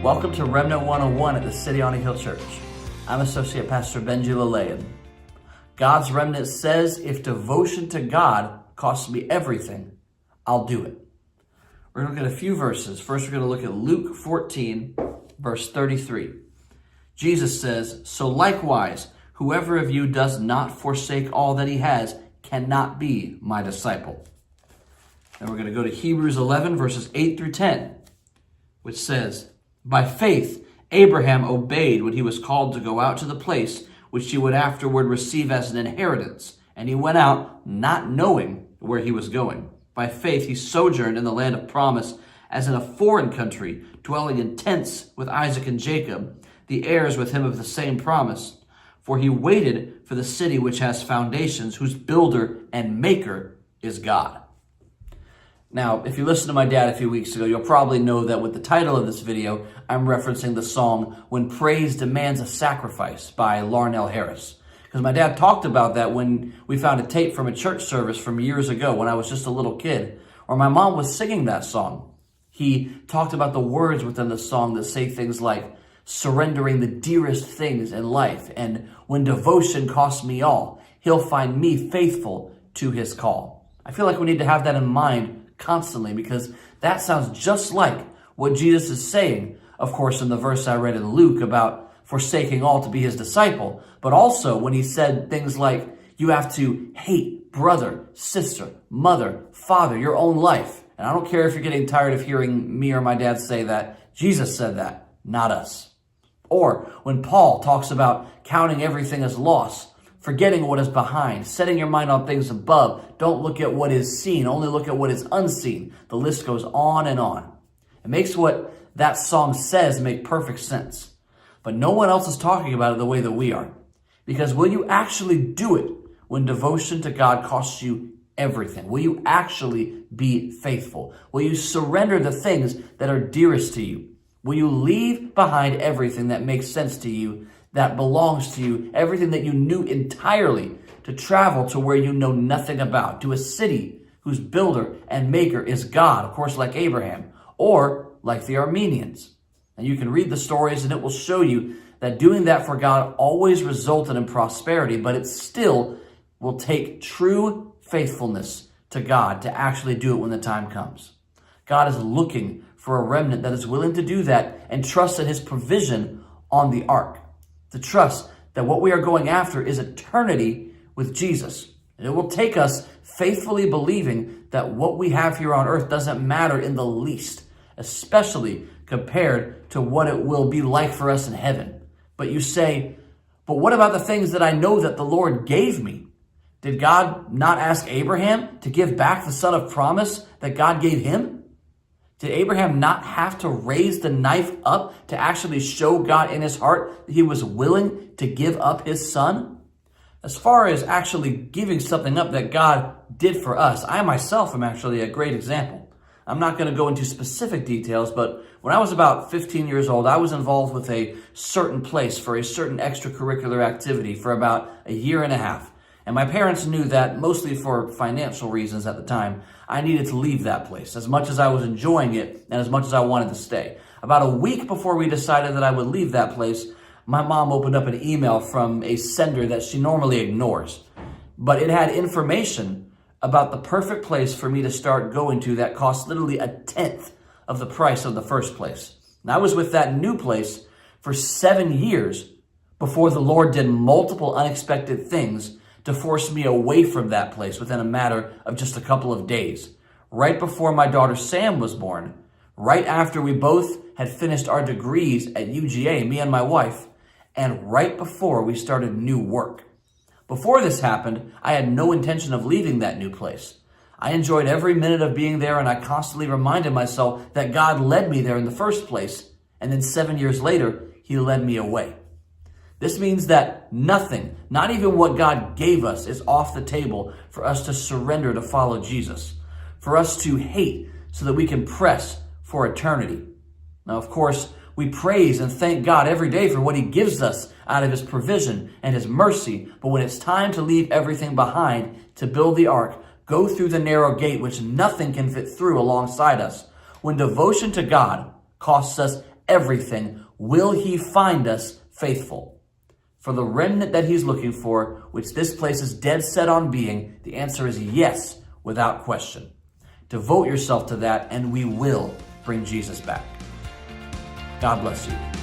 Welcome to Remnant 101 at the City on a Hill Church. I'm Associate Pastor Benji Lalayan. God's Remnant says, if devotion to God costs me everything, I'll do it. We're going to look at a few verses. First, we're going to look at Luke 14, verse 33. Jesus says, "So likewise, whoever of you does not forsake all that he has cannot be my disciple." And we're going to go to Hebrews 11, verses 8 through 10, which says, "By faith, Abraham obeyed when he was called to go out to the place which he would afterward receive as an inheritance. And he went out not knowing where he was going. By faith, he sojourned in the land of promise as in a foreign country, dwelling in tents with Isaac and Jacob, the heirs with him of the same promise. For he waited for the city which has foundations, whose builder and maker is God." Now, if you listened to my dad a few weeks ago, you'll probably know that with the title of this video, I'm referencing the song "When Praise Demands a Sacrifice" by Larnell Harris. Because my dad talked about that when we found a tape from a church service from years ago when I was just a little kid, or my mom was singing that song. He talked about the words within the song that say things like, surrendering the dearest things in life, and when devotion costs me all, he'll find me faithful to his call. I feel like we need to have that in mind constantly, because that sounds just like what Jesus is saying, of course, in the verse I read in Luke about forsaking all to be his disciple, but also when he said things like, you have to hate brother, sister, mother, father, your own life. And I don't care if you're getting tired of hearing me or my dad say that. Jesus said that, not us. Or when Paul talks about counting everything as loss, forgetting what is behind, setting your mind on things above. Don't look at what is seen, only look at what is unseen. The list goes on and on. It makes what that song says make perfect sense. But no one else is talking about it the way that we are. Because will you actually do it when devotion to God costs you everything? Will you actually be faithful? Will you surrender the things that are dearest to you? Will you leave behind everything that makes sense to you, that belongs to you, everything that you knew entirely, to travel to where you know nothing about, to a city whose builder and maker is God, of course, like Abraham, or like the Armenians? And you can read the stories and it will show you that doing that for God always resulted in prosperity, but it still will take true faithfulness to God to actually do it when the time comes. God is looking for a remnant that is willing to do that and trust in his provision on the ark. To trust that what we are going after is eternity with Jesus. And it will take us faithfully believing that what we have here on earth doesn't matter in the least, especially compared to what it will be like for us in heaven. But you say, but what about the things that I know that the Lord gave me? Did God not ask Abraham to give back the son of promise that God gave him? Did Abraham not have to raise the knife up to actually show God in his heart that he was willing to give up his son? As far as actually giving something up that God did for us, I myself am actually a great example. I'm not going to go into specific details, but when I was about 15 years old, I was involved with a certain place for a certain extracurricular activity for about a year and a half. And my parents knew that, mostly for financial reasons at the time, I needed to leave that place, as much as I was enjoying it and as much as I wanted to stay. About a week before we decided that I would leave that place, my mom opened up an email from a sender that she normally ignores. But it had information about the perfect place for me to start going to that cost literally a tenth of the price of the first place. And I was with that new place for 7 years before the Lord did multiple unexpected things to force me away from that place within a matter of just a couple of days. Right before my daughter Sam was born, right after we both had finished our degrees at UGA, me and my wife, and right before we started new work. Before this happened, I had no intention of leaving that new place. I enjoyed every minute of being there, and I constantly reminded myself that God led me there in the first place, and then 7 years later, he led me away. This means that nothing, not even what God gave us, is off the table for us to surrender to follow Jesus, for us to hate so that we can press for eternity. Now, of course, we praise and thank God every day for what he gives us out of his provision and his mercy. But when it's time to leave everything behind to build the ark, go through the narrow gate which nothing can fit through alongside us, when devotion to God costs us everything, will he find us faithful? For the remnant that he's looking for, which this place is dead set on being, the answer is yes, without question. Devote yourself to that, and we will bring Jesus back. God bless you.